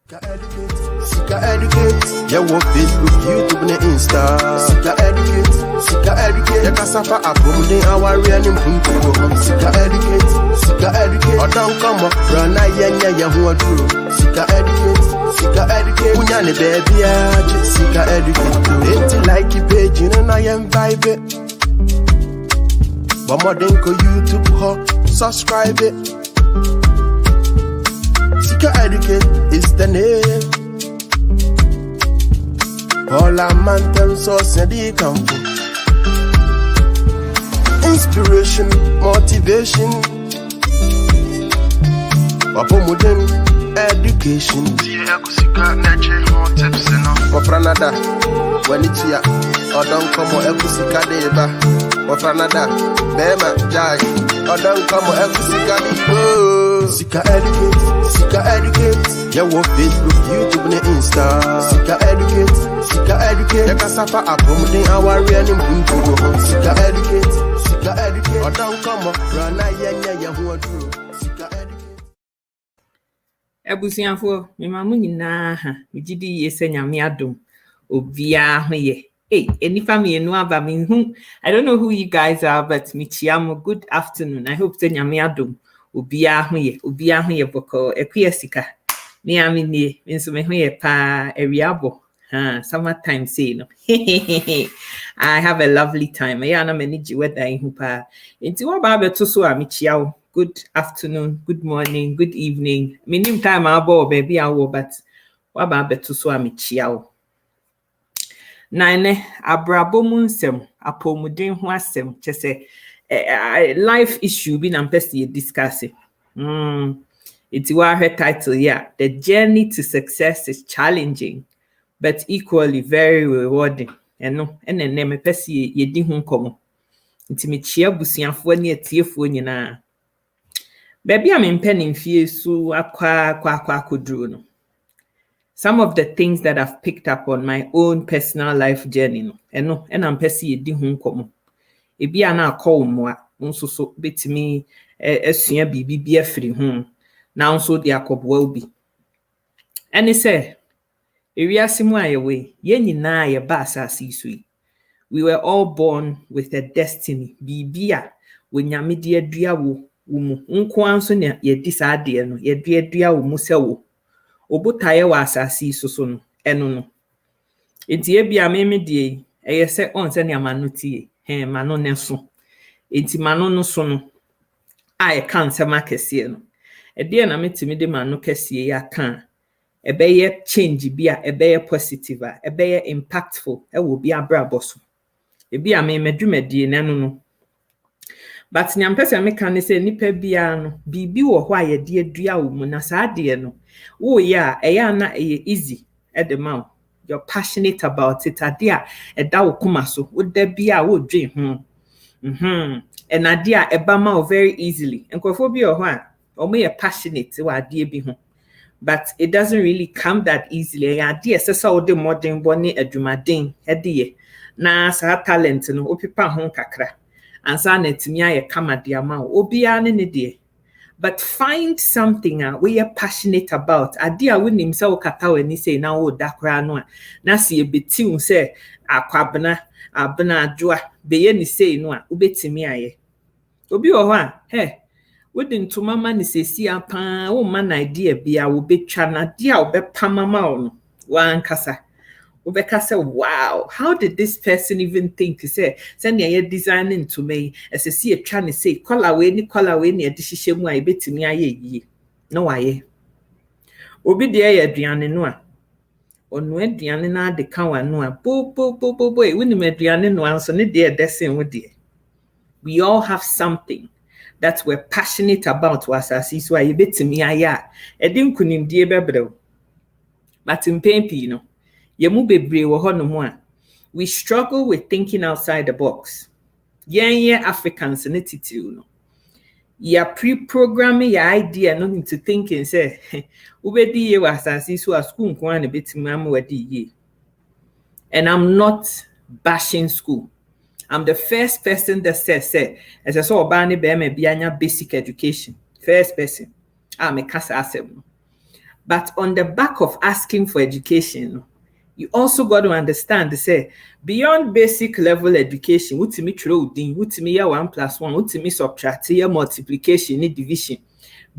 Sika educate, yeah, what Facebook, YouTube, and Insta. Sika educate, yeah, cassava, abounding our real impunto. Sika educate, or don't come up, run, yeah, who are true. Sika educate, Unyani baby, Sika educate. Ain't like you page, you know, I am vibe. But more than YouTube, subscribe it. Sika educate is the name. All our man source and the come from. Inspiration, motivation, Wapomodern education. Wafranada, when it's here, or don't come or Ekusika deba. Wafranada, Bema, Jai, or don't come or Ekusika deba. Sika educate, yeah, what Facebook, YouTube, and Insta. Sika educate, yeah, cassava, abounding our real impunto. Sika educate, or don't come up, run, yeah, who are true. Sika educate. Ebusianfo, me mamu nyina ha, me gidi yese nyame adom. Obia ho ye. Hey, any family no aba me hu. I don't know who you guys are, but me chiamo, good afternoon. I hope say nyame adom. Obia ho ye boko ekuya sika. Me ami ni, nso me ho ye pa eriabo. Summertime say no. I have a lovely time. I na many ji weather in hu pa. Enti wa ba beto so a me chiao. Good afternoon, good morning, good evening. Minim time abo baby awo, but wa ba beto so a me chiao. Nine abrabo mu nsem apomuden ho asem chese life issue bi na mpese discuss. It's her title, yeah. The journey to success is challenging, but equally very rewarding. And then me pese ye di ho komo. Nti me chia busianfo ne atiefo nyina. Baby am impenning fie so akwa kodru no. Some of the things that I've picked up on my own personal life journey no. And I'm pese ye di ho komo. Ebi ana call mo nso so betimi asua bibi bi afiri ho na nso de akobo obi ene say ewiase mu ayewe ye nyina ye ba asase so yi. We were all born with a destiny bibi a wonyame de adua wo mu nko anso ne ye di sa de no ye de adua wo mu se wo obotaye wa asase so no eno no enti e bia me de eye se on se ne amano tie mano ne so enti mano no so no a kan se makese no e de na metimi de mano kese ya kan e be ye change bia e be ye positive e be ye impactful e wo bia brabo so e bia me medwumadi ne no but nyam pese me kan se nipa bia no bibi wo ho a ye de adua wo mu na sa de no wo ya e ya na e easy e de ma you're passionate about it adia e da wo kuma so wo da bia wo dwen ho and adia e ba ma very easily enkofo bi o ho a o me passionate wa adia bi ho but it doesn't really come that easily adia sesa wo de modern boni adwumaden e de ye na sa talent no opipa ho kakra ansa na timi aye kama dia ma obi a ne de. But find something we are passionate about. Adia winim se okata wani say na wo dakra no na se ebetiun se akwabna abna adwoa beye ni say no a ubetimi aye. Obi wo ho a wodin to mama ni sesi apa wo man idea bia wo betwa na dia wo bepama ma no wan kasa. Say, wow, how did this person even think to say, send your designing to me as I see a trying to say, call away, a decision why bet to me. Aye, no, aye. Obi dear Adriana Noa. Or no Adriana na de Kawa Noa. Boy, when you Adriana Noa, so dear Dessin with dear. We all have something that we're passionate about was as is why you bet to me. Aye, I didn't couldn't dear Bebro. But in pain, you know. We struggle with thinking outside the box. Yeah, Africans in attitude. No. You pre-programming your idea nothing to think and say, Ubedi was as is was school a bit and I'm not bashing school. I'm the first person that says, as I saw Bani Beme Bianya basic education. First person. I'm a casa asem. But on the back of asking for education, you also got to understand, say, beyond basic level education, what to me throw din, what to me 1+1, what to me subtract, multiplication, division.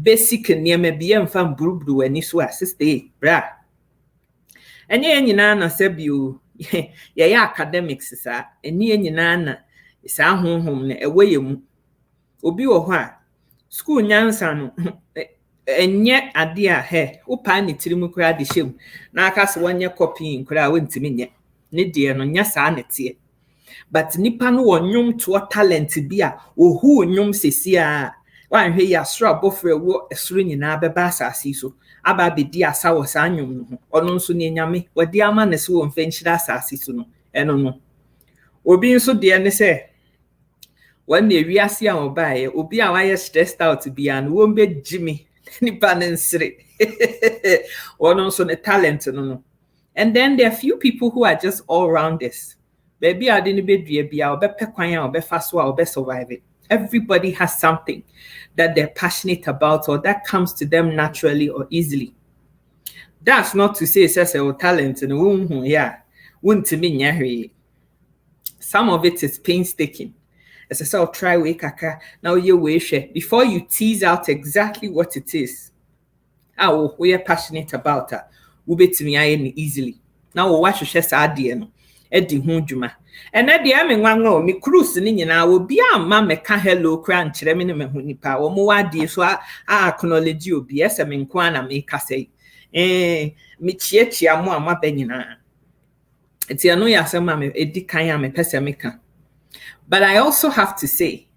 Basic near me be fan brubru and is what sister, bra. And ye na said you, yeah, academics, sir, and ye nana is our home, away you. Obi wa school nyansa no enye ade a he upa ne tirimu kura de shem na aka se wonye copying kura wontimi nye ne de no nya saa ne te but nipa no wonwom to talent bi a ohu onwom sesi a wanhwe ya sro abofra wo esoro nyina beba asase so aba bedi asa wo saa nwom no ono nso ne nyame wadi ama ne se wo mfenhyira asase so no eno no obi nso de ne se when the reasia obaye obi a why stressed out to be and won be Jimmy ni panensre one also the talent no. And then there are few people who are just all rounders. Baby I didn't be bia obe pekwan ya obe faso obe survive it. Everybody has something that they're passionate about or that comes to them naturally or easily. That's not to say it's a talent and yeah wouldn't mean some of it is painstaking. As I said, try way kaka. Now you way share before you tease out exactly what it is. Oh, we are passionate about that. We bet me easily. Now we watch share idea no. Edi hunjuma. And at the end, me cruise ni na will be a mama can hello cran chiremini me hunipa or more dear so I acknowledge you. Yes, I mean kwana make say. Me chiechi amo ma benina. It's ya no ya sama me edi kanya me pesa meka. But I also have to say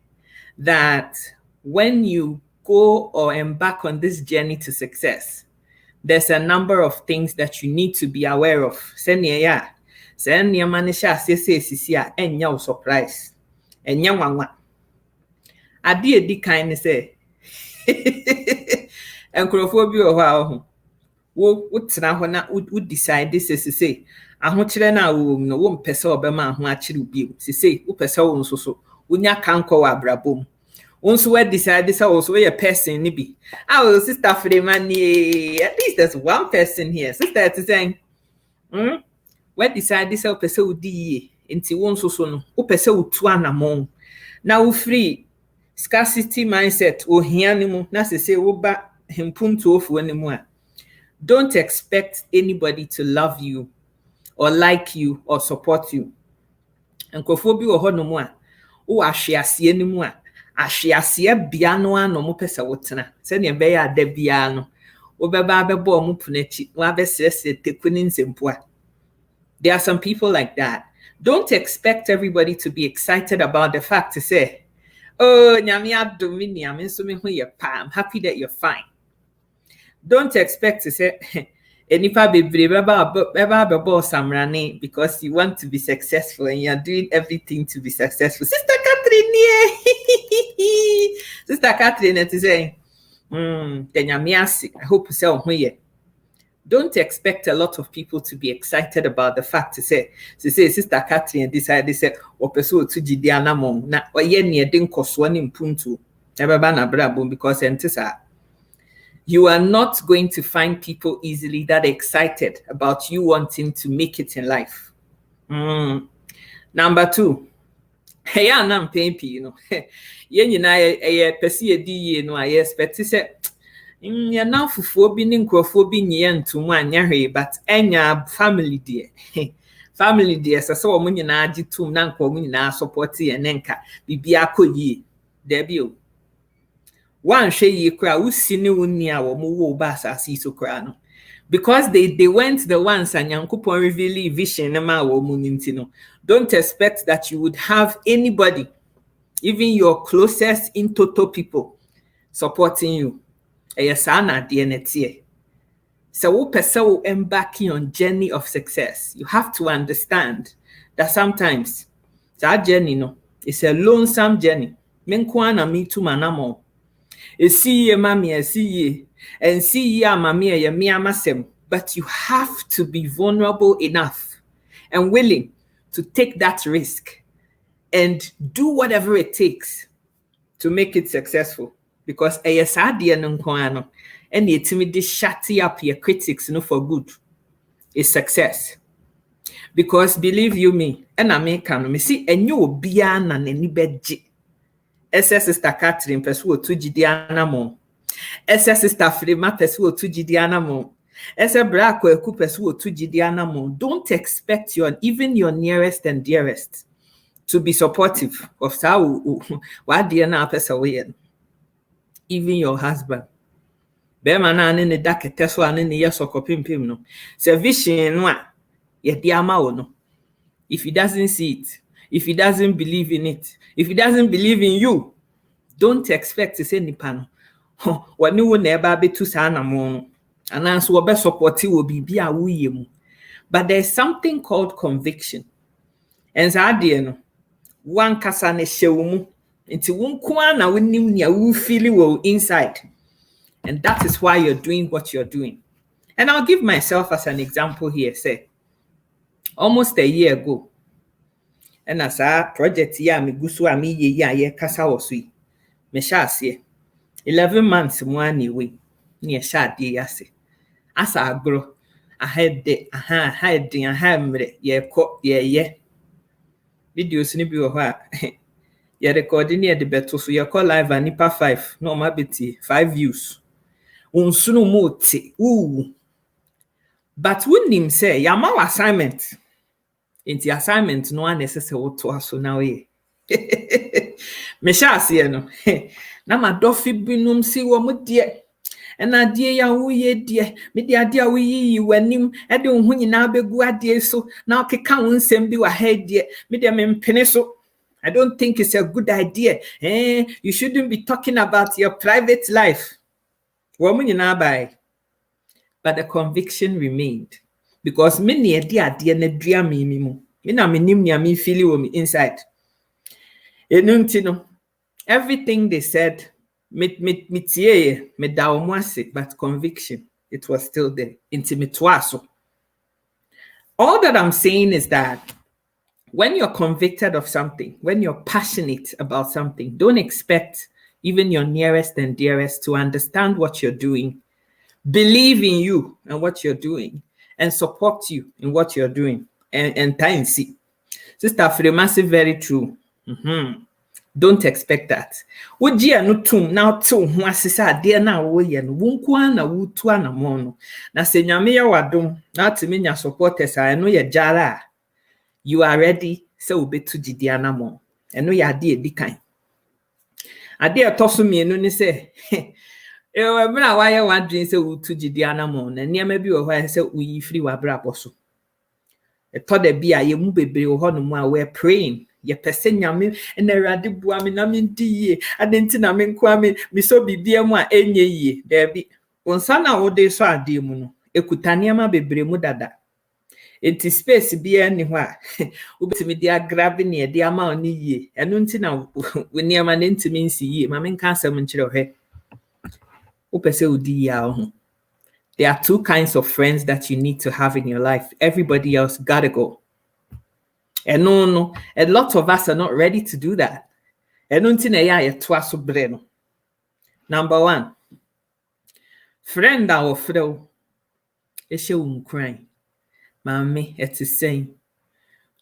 that when you go or embark on this journey to success, there's a number of things that you need to be aware of. Senya manisha sisi enya surprise. Enya wanwa. Adi edi kind say. Enkrofo bi o wo tena ho na wo decide this is say ahokyere na wo no wo mpese obema ho akyere bio sese wo pese wo nso so wonya kanko wa brabom onso we decide this also we a person ni bi our sister Fremani at least there's one person here sister to saying we decide this wo pese wo di enti wo nso so no wo pese wo tu anamon na wo free scarcity mindset o hia ni mu na sese wo ba hempuntu ofu ani mu a don't expect anybody to love you or like you or support you. And kofobi wo hono mu a wo ahwease ni mu a ahwease bia no ano mo pesa wotena se ne be ya da bia no wo beba abebo mo punachi wo abesese tekuni nsempo a. There are some people like that. Don't expect everybody to be excited about the fact to say, oh nyame adom ni am nso me ho ye pa, I'm happy that you're fine. Don't expect to say enipa bebre beba samrane because you want to be successful and you're doing everything to be successful. Sister Catherine Sister Catherine is saying I hope you say don't expect a lot of people to be excited about the fact to say Sister Catherine decided say opeso to jidiana mom na oye ne den koso ne mpuntu ebeba na brabo because entisa. You are not going to find people easily that excited about you wanting to make it in life. Number 2, hey, I'm paying you know. Yen I perceive you know, I expect to say, you're now for being yen to one, but any family dear. Family dear, so when you na to nanko, na support and enka, be a ye, debut. One shey ye kra usini unia wo mo ba asase so kra no because they went the ones and Yankopon reveal vision na ma wo mu nti no. Don't expect that you would have anybody, even your closest in total people, supporting you. Eyesana de netie. So wo pese wo embarking on journey of success, you have to understand that sometimes that journey no is a lonesome journey. Menkwa na me too manamo. See ye mammy, see ye, and see ya mammy, ya mia masem. But you have to be vulnerable enough and willing to take that risk and do whatever it takes to make it successful. Because and yetimi de shutting up your critics no for good is success. Because believe you me, and I make me see and you be an any bedji. SS Sister Catherine Pesu to Gidiana Mo. SS Sister Frima Pesu to Gidiana Mo. SS Brako Eku Pesu to Gidiana Mo. Don't expect even your nearest and dearest to be supportive of how what dear now person. Even your husband. Bema na ne da keteso ane ne yeso kopimpim no. Se vision no a ye di ama wo no. If he doesn't see it, if he doesn't believe in it, if he doesn't believe in you, don't expect to say nipa no. Wani wo na eba betu sa na mo no. Ananso wo be support wo bibi a wo ye mu. But there's something called conviction. And sa de no, wan kasa ne hyewo mu. Nti wo nko na wonim nia wo feel wo inside. And that is why you're doing what you're doing. And I'll give myself as an example here. Say, almost a year ago, and as a project here, me gusu ami ye kasa wasui. Me sha se 11 months mo anyway. Ni sha de yase. Asa agro, ahead de, mre, ye ko ye. Videos ni bi wo ha. Ye recording near the beto so ye call live and nipa 5. No ma beti 5 views. Unsunu mote. But when him say yama assignment. Inti assignment no unnecessary to us so now ye. Me sha se no. Na ma dofi binum si wo mo de. Na de ya wo ye de. Me de ade a wo yi wanim e de ho nyina begu ade so na okeka wo nsem bi wa ha de. Me de me mpene so. I don't think it's a good idea. You shouldn't be talking about your private life. But the conviction remained. Because many idea na dua me mu. Me na menim nia me feel wo me inside. Everything they said, me da omo ase, but conviction, it was still there. All that I'm saying is that when you're convicted of something, when you're passionate about something, don't expect even your nearest and dearest to understand what you're doing, believe in you and what you're doing, and support you in what you're doing. And time see. Sister Fremasi, very true. Don't expect that. Ojia no tum now to ho asesa de na wo ye no wonku na wutu na mo no. Na se nyame ya wadom na atimi supporters a no ye jara. You are ready, so be to Gidiana mo. And no ya de dikan. Ade atoso mienu ni se na why you want drink say to Gidiana mo na niam bi wo ho say uyi free wa bra boso. E to da bia ye mu bebre wo ho no mu a we praying. Ye pese nyame na Awurade bua me na me ndi ye. Ade nti na me nko ame me so bibia mu a enye ye. Da bi onsa na wo de so ade mu no ekutane ama bebre mu dada. Enti space bia ni ho a ubetimi dia grab ne dia ma oni ye eno nti na woni ama ne ntimi nsi ye ma men kan asem nkire hwe upese odi ya ho. There are two kinds of friends that you need to have in your life. Everybody else gotta go. And no, a lot of us are not ready to do that. Eno nti na ya ye to aso bre no. Number 1, friend that will feel eshe unkran. Mami, it is saying,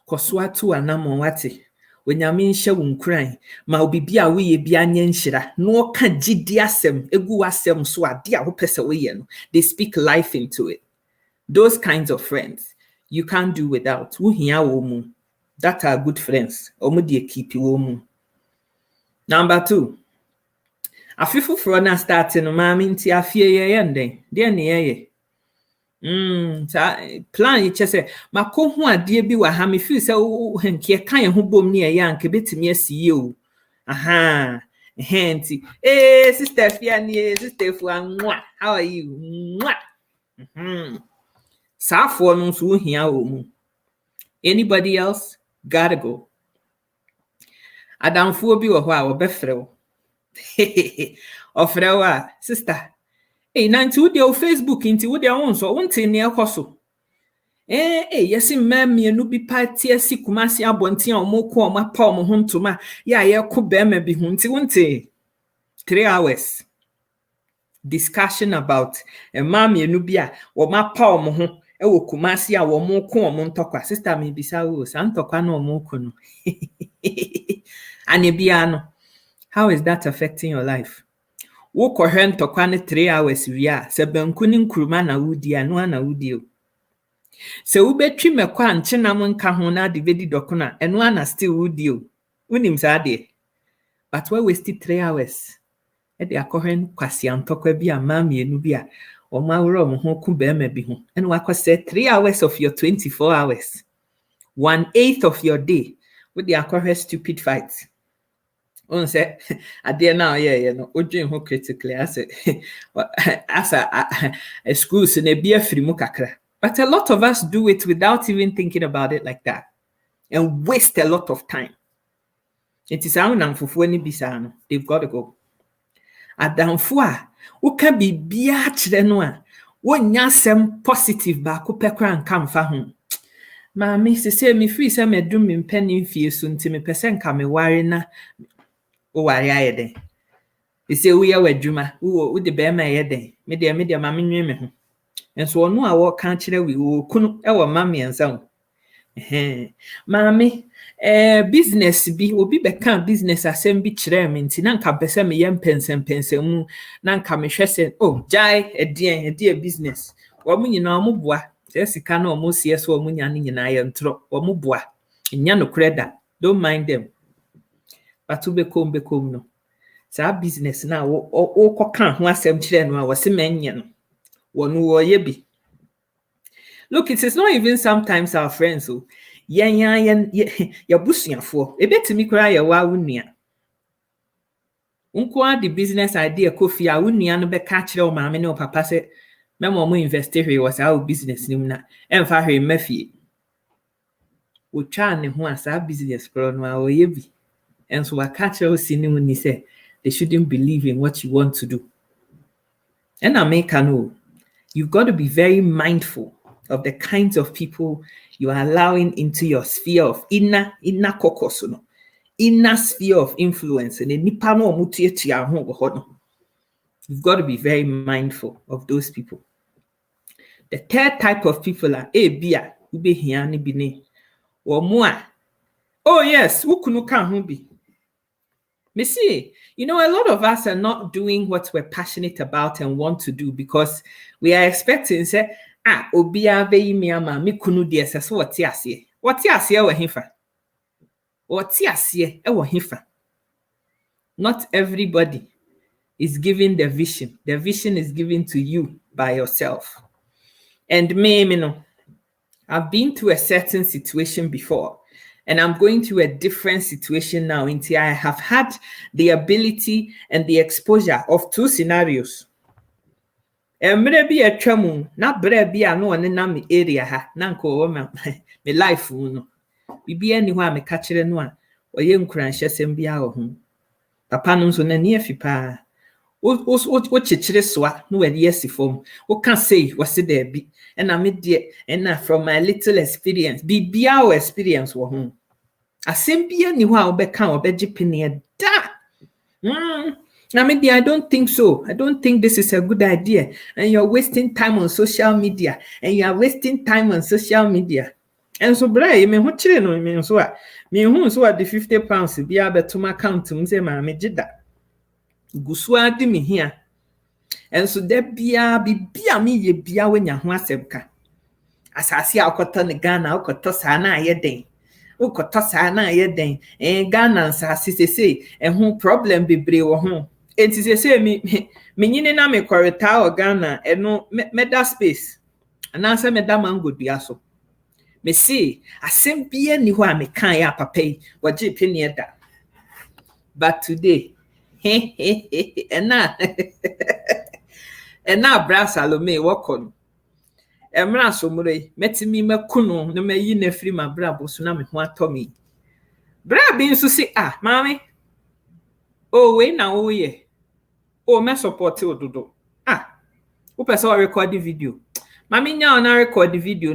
Koswatu anamo wati, when yamin she unkran, ma ubibia we be anyenshira, no can jidiasem, eguasem swa dia hopesawayen. They speak life into it. Those kinds of friends you can't do without. Uhia womu. That are good friends. Omudi keep you womu. Number 2. Afifu frona starting mami nti afie ye yende. Dia ni ye. Plan you say mako ho ade bi wa ha me feel say henke kan ye ho bom ne ye anke betimi asiye o aha henti sister Fiani, sister Fuanwa, how are you? Safo no so hia o mu. Anybody else gotta go. Adamfo bi wo ho a wo befrɛ wo. Ofrɛ wo sister. Nanti wo de o Facebook nti wo de won so wonte ne ekoso. Yesi mmemme no bi party asi kumasi abonte a omoko omapa omo ho ntoma ya ye ko be ma bi ho nti wonte 3 hours. discussion about mama enu bi a wo ma pa omo ho e wo Kumasi a wo mo ko omo ntokwa sister me bisa wo san ntokwa na omo ko no ane bia no how is that affecting your life wo ko hwe ntokwa ne 3 hours wi a se banku ni nkuruma na wudi a no na wudi o se wo betwi mekwa nche na mo nka ho na de bedi dokona eno ana still wudi o unim sa de but we wasted 3 hours e de akohen kwasi antokwa bi a mama enu bi a o ma woro mo ho ku be ma bi ho eno akose 3 hours of your 24 hours 1/8 of your day with the akohen stupid fight on say ade na ye no odwen ho critically as a schools na bi afiri mu kakra but a lot of us do it without even thinking about it like that and waste a lot of time. It is how namfofo ni bisa no they've got to go. Adamfo a woka bibia kire no a wonya sem positive ba ko pekra nka mfa ho. Maami sese me free se medum me mpani mfie so nti me pese nka me ware na o ware ayede. Ese wo ye wadwuma wo de be ma yede. Me de maami nwe me ho. Enso ono a wo ka kire wi wo kunu e wo maami ensa ho. Maami business bi obi beka business asem bi kire me nti na nka pese me ye mpensem mu na nka me hwese oh jai edie business wo mu nyina wo boa sika na wo sie so wo nya ne nyina ye ntro wo boa nya no kreda don't mind them but ube kom no sa business na wo koka ho asem kire no a wo se menye no wo no wo ye bi. Look, it is not even sometimes our friends who ya busuafo ebetimi kura ya wa wunua unko the business idea kofi a wunua no be ka kire o maame ne o papa se memo mo invest here was our business nim na emfa hwe mafie o twa ne ho asa business pro no a o ye bi enso wa ka kire o sinim ni say they shouldn't believe in what you want to do. And I make know you've got to be very mindful of the kinds of people you are allowing into your sphere of inner caucus, no? Inner sphere of influence. And you've got to be very mindful of those people. The third type of people are bia ube hiani bine or more. Oh yes, ukunu kan be. Me see, you know, a lot of us are not doing what we're passionate about and want to do because we are expecting say obia be mi ama mi kunu de so wote ase wo hefa wote ase e wo hefa. Not everybody is given the vision is given to you by yourself. And me no, I've been to a certain situation before and I'm going to a different situation now until I have had the ability and the exposure of two scenarios. Emre bi atwamu na bra bi a no na me area ha na nko wo me life no bibi ani ho a me ka kire no a oye nkuranhyesem bi a ho papa no so na ne afipa o chechire soa no we dey sifom o kan say wo se there bi na me de na from my little experience bibi a o experience wo ho asem bi ani ho a wo be kan wo be gipene da I don't think so. I don't think this is a good idea. And you're wasting time on social media. And you are wasting time on social media. And so, Bray, me who chile no me so me who so the 50 pounds be able to my account to say ma me jida. Gusua di me here. And so there bia me ye bia when ya ho asem ka. Asase akota ne Ghana akota sa na ye den. Ukota sa na ye den. Ghana asase se ho problem bebre wo ho. It is say me nyine na me koreta o Ghana eno meda space anansa meda mango dua so me see asem bia ni ho a me kan ya papa yi waje peni eda but today ena bra Salome wokon emra somure metimi makunu no mayi na firi ma bra boso na me ho atomi bra bi nso si mami oh we na wo ye oh me support ododo who person record the video mami nya na record the video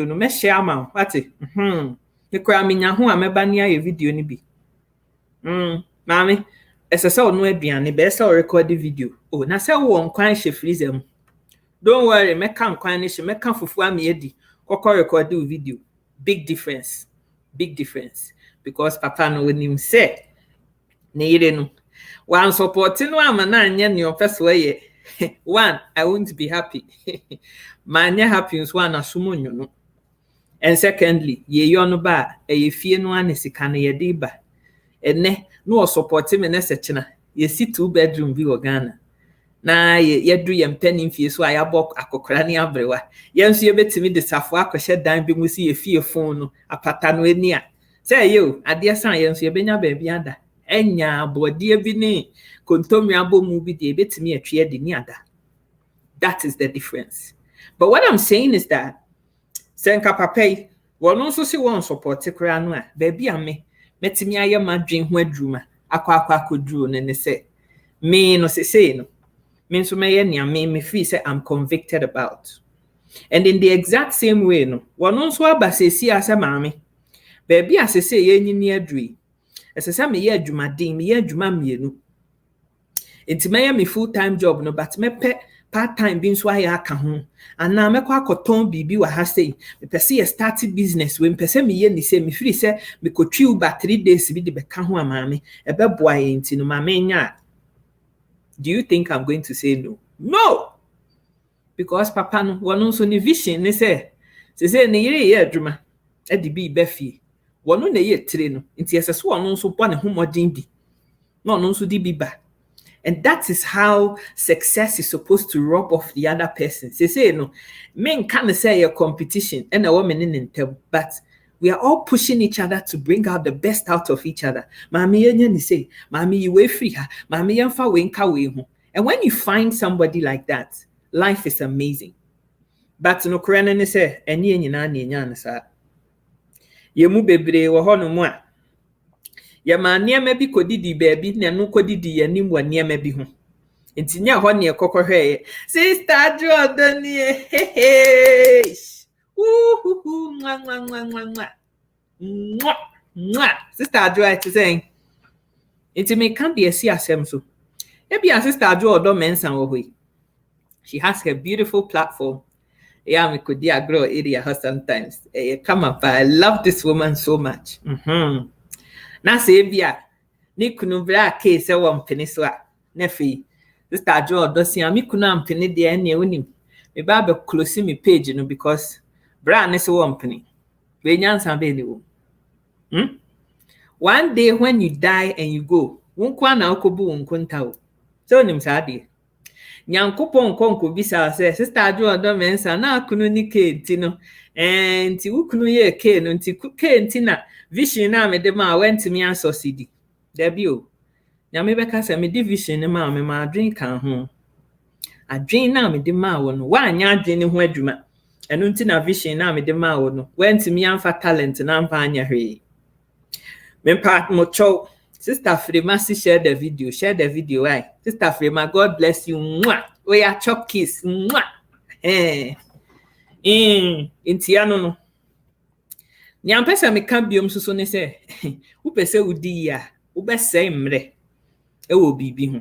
no me share ma what me kura me nya ho a me ba nia ye video ni bi mami Esesa ono aduane be esa record video. Oh, na se wo nkwan hye freezer mu. Don't worry, meka nkwan ne hye, meka fufu am yedi. Kokọ record the video. Big difference. Big difference. Because papa no wonim se ne yire no. Wan support no ama na anya ne opeso ye. One, I won't be happy. Manya happy is one asumo no. And secondly, ye yono ba e fie no anesika na ye de ba. Ene no support me na sechina. Ye si 2-bedroom bi Ghana. Na ye do ye mpeni fie so ayabok akokora ne abrewa. Ye nso ye betimi de safo akohye dan bi mu si ye fie phone no apata no ani a. Say yo, ade san ye nso ye benya ba bi ada. Enya body bi ne kontomi abomu bi de betimi atwe de ni ada. That is the difference. But what I'm saying is that senka papai wono nso si won support kura no a baby ame metimi aye madwen ho adruma akwa akoduru ne se me no se no me nso meye nia me feel say I'm convicted about. And in the exact same way no wono nso abasesi ase maame baby asese ye nyini adui esese me ye adwuma din me ye adwuma mienu intimaya me full time job no but me pe part time bin so aya aka ho ana mekwa akoton bibi wa ha sei me pese ye start business we pese me ye ni se me free se me kotwi uba 3 days bi de beka ho amame e be boa ye ntino mame nya. Do you think I'm going to say no? No, because papa no wono so ni vision ne se ne yire ye adwuma e de bi be fie wono na ye tire no nti yeseso wono so bo ne homodin bi no no so di bi ba. And that is how success is supposed to rub off the other person. Say no, men can't say a competition and a woman in them, but we are all pushing each other to bring out the best out of each other. Mami yenye say, mami you way free her, mami yenfa wenka we ho. And when you find somebody like that, life is amazing. But no krene ne say, enye nyina na enya na sa. Yemu bebre wo ho no mu a. Ya ma niema bi kodidi baby na no kodidi ya nim wa niema bi ho enti nya ho ne kokohwe sister Jordan he sister Jordan to say enti me kan de asi asem so e bia sister Jordan mensan wo hoi. She has her beautiful platform. Yeah, me could grow area her sometimes. Come up, I love this woman so much. Na se bia ni kunu bra case e wo mpene so a na fi sister Jo Odosia mi kunu ampene de ene onim me ba be close me page no because bra ne se wo mpene we nyansa be ni wo. One day when you die and you go wonko na okobu wonko nta wo so onim sa de nyankopon konko bisa se sister Jo Odo mensa na kunu ni kenti no enti ukunu ye ke no nti kenti na vision na me de ma went me an succeed debut nya me beka se me division ma me ma adwen kan ho adwen na me de ma wo no wa anya adwen ne ho adwuma eno nti na vision na me de ma wo no went me an fa talent na mpa anya hwe me part mo cho sister Frema share the video right sister Frema God bless you mwah we are chop kiss mwah intiano no nyampesa me kan biom so ne se wo pese udi ya wo be sei mre e wo bibi ho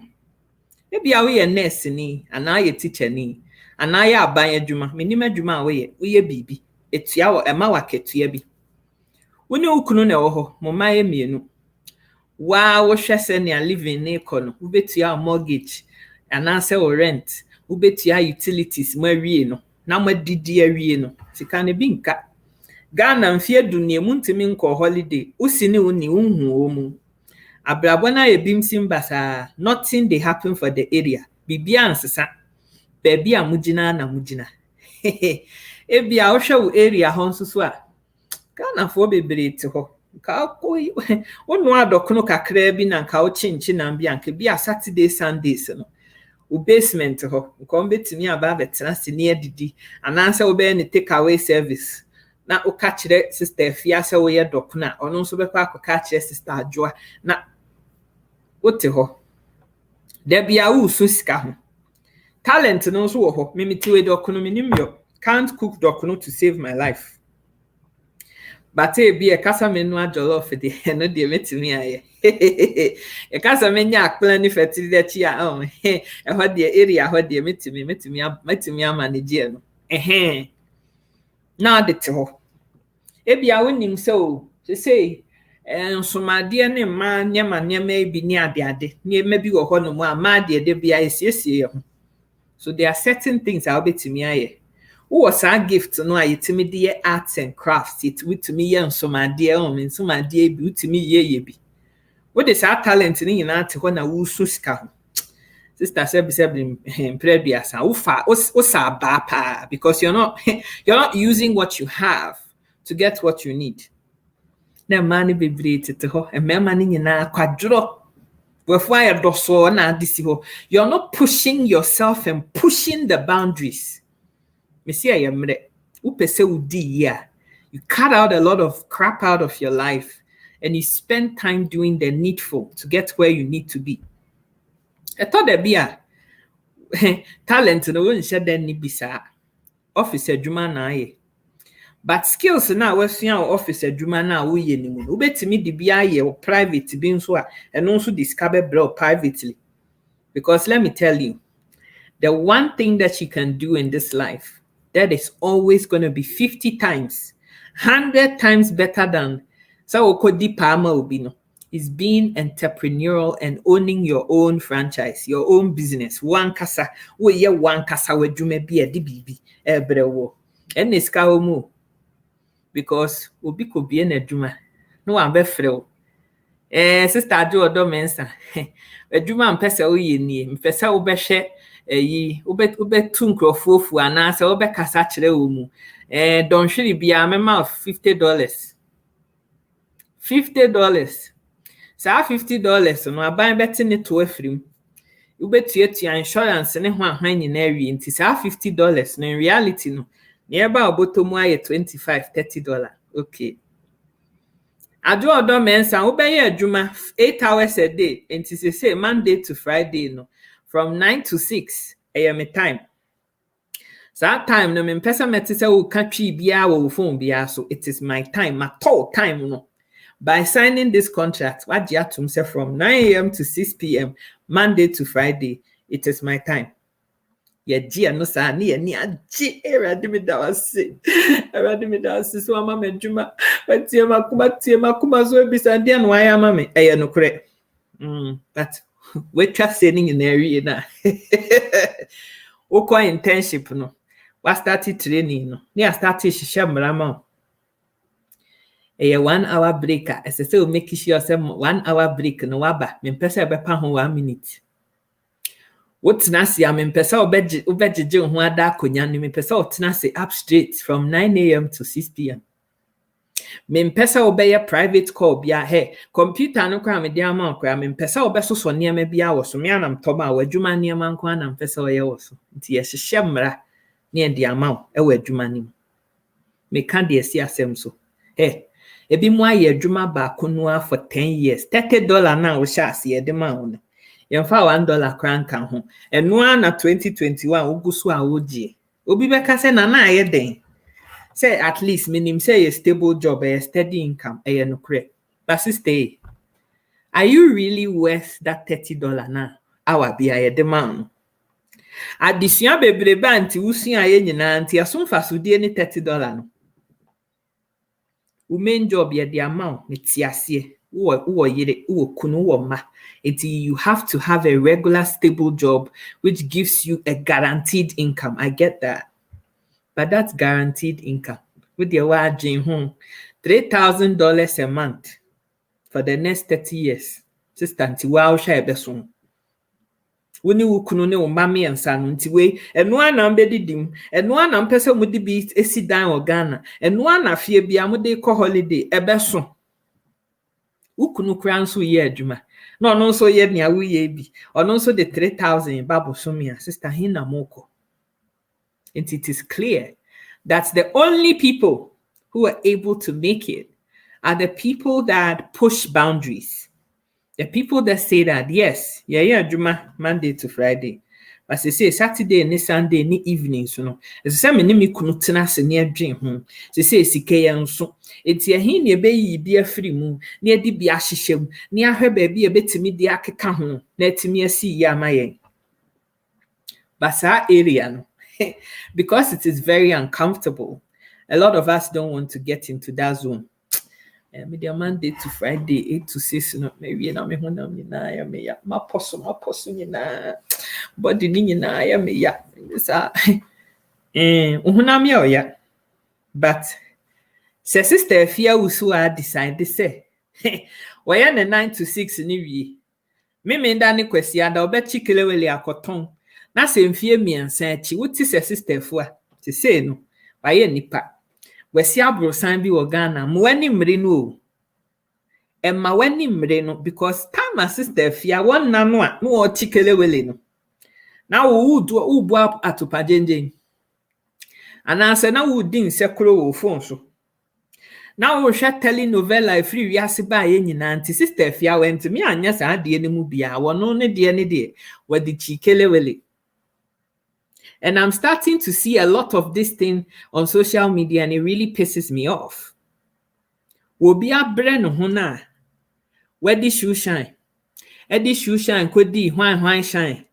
e bia wo ye nurse ni ana ye teacher ni ana ye aban adwuma menim adwuma wo ye bibi etua wo ema wa ketua bi woni ukunu na wo ho mo maye mienu wa wo hwese ne living ne kono wo betua mortgage ana se wo rent wo betua utilities mo awie no na mo didi awie no sika ne bi nka Ghana mfie dunie muntimi nko holiday usini uni unhu omu abrabona ebimsim basa nothing they happen for the area bibia ansesa baby amugina na mugina ebia ohwe wo area ho nsusu a Ghana fo bebre ti ho ka koi wonu adokono kakra bi na nka o chinchi na bia nka bia Saturday Sundays no u basement ho nko mbetimi aba betena sini adidi ananse wo be ne take away service na o ka kire sister Fia se wo ye dokuna ono nso be kwa ka kire sister Adwoa na wote ho da bia wo so sika ho talent no nso wo ho mimiti we dokuno minim yo can't cook dokuno to save my life But be a casa menua jollof de no de metimi aye. A casa menya plan if it is that ya oh a hot the area hot the metimi manage no. Now the to. Ebi a wonim so say nsomade ne ma nyama bi ni ade nyema bi wo ho no mu a ma de bia esiesie ho. So there are certain things I'll be to me aye. Who was our gift no a yetimi de arts and crafts it with me ye nsomade o me nsomade bi to me ye bi. What is our talent ni nyina te ho na wo su sika ho. Sister sebi prebiasa wo sa ba pa because you're not using what you have to get what you need. Na mani bebree te ho e mema ni nyina kwadro. You're not pushing yourself and pushing the boundaries. You cut out a lot of crap out of your life and you spend time doing the needful to get where you need to be. I thought there'd be a talent in the one said then bisa officer Juma na. But skills now we're seeing our officer Juma na we ye nimu. Ubetimi di bia ye or private being so and also discover bro privately. Because let me tell you, the one thing that you can do in this life that is always going to be 50 times, 100 times better than so okodi pama obino is being entrepreneurial and owning your own franchise, your own business. One kasa we ye one kasa we jume bi e di bibi ebrewo. En iska omu. Because obi could be in a juma. No one be free. Sister do odo mensa. A juma mpesa oye ni. Mpesa obehye yi ube tu nkrofo ana se obe kasa kire omu. Don shiri bia mema $50. $50. Sa $50 no aban beti ne to afrim. Ube tuetua insurance ne ho ahwan nyina wi nti sa $50 no in reality no nearby obotomu aye $25-30. Okay. Ado odo mensa obeye adwuma 8 hours a day. Enti say Monday to Friday no from 9 to 6 am time. So that time no me pesa metise wo katwi bia wo phone bia so it is my time, my total time no. By signing this contract, what you have to say from 9 a.m. to 6 p.m. Monday to Friday, it is my time. Dia no sa ni aji erade me da wase so ama medjuma batie makuma so ebisa dia no aya ama me eye no kure but we trust saying in area na okwa internship no we started training no near started shisha mrama 1 hour breaker as say we make sure say 1 hour break no waba me pesa be pa ho 1 minute. What's nasi am pesa obejeje ho ada akonya no me pesa otena say up straight from 9 a.m. to 6 p.m. Me pesa obeye private call bia he computer no kwa me dia ma kwa me pesa obesoso niam bia wo so me anam toba wadwuma niam anko anam pesa oye wo so nti ye hye mra ne dia ma e wadwuma nim me kan de si asem so he ebi mu aye adwuma ba konoa for 10 years $30 na wo sha ase e de ma wo. Yemfa $1 crank ho. Eno na 2021 ugusu a ogie. Obi beka se na aye den. Say at least minim say a stable job, a steady income, a no cre. But stay. Are you really worth that $30 na? Awa bi aye demand. Addition bebrebe anti usu aye nyina anti asumfa so die ni $30 no. Main job ye the amount ni tiasie. You have to have a regular stable job which gives you a guaranteed income. I get that. But that's guaranteed income. With your waging home $3,000 a month for the next 30 years. Sister nti wa share beso. Woni wukunu ne umami ansa no nti we eno ana mbedidim eno ana mpese mudi bi esi dan o Ghana eno ana fie bia mudi ko holiday ebeso. Ukunu kranso ye adwuma no no so ye nia wo ye bi ono so the 3,000 babu so me sister hina moko. And it is clear that the only people who are able to make it are the people that push boundaries, the people that say that yes adwuma Monday to Friday But say Saturday ni Sunday ni evening so no. Say me ni me kunu tena se ne adwen ho. Say sika ye nso. Enti ehi ne be yi bi afiri mu, ne adi bi ahyehyem, ne ahwe ba bi e betimi di akeka ho, na etimi asi yi amaye. But that area no, because it is very uncomfortable, a lot of us don't want to get into that zone. Media Monday to Friday, 8 to 6, no, maybe na me honam ni na ya me ya. Ma poso ni na. Body ni na ya me ya. Sa honam ya ya. But say sister Fia usu a decide say, why na 9 to 6 ni wi. Me nda ni kwesi ada obechi kelewele akoton. Na se mfie miensa achi wuti se sister fu a. Te say no. Why nipa. Wesi abrosan bi wo Ghana mo wani mre no emma wani mre no because time sister Fia won na no a no o chikelewele no na wo ubu atopa jenjen ananse na wo din sekro wo phone so na wo hwa telenovela free wiase ba ye nyina anti sister Fia went me anya sa de ne mu bia wo no ne de wadi chikelewele. And I'm starting to see a lot of this thing on social media and it really pisses me off. Wobia brand hona. Where the shoe shine? Eddie shoe shine could di wine shine.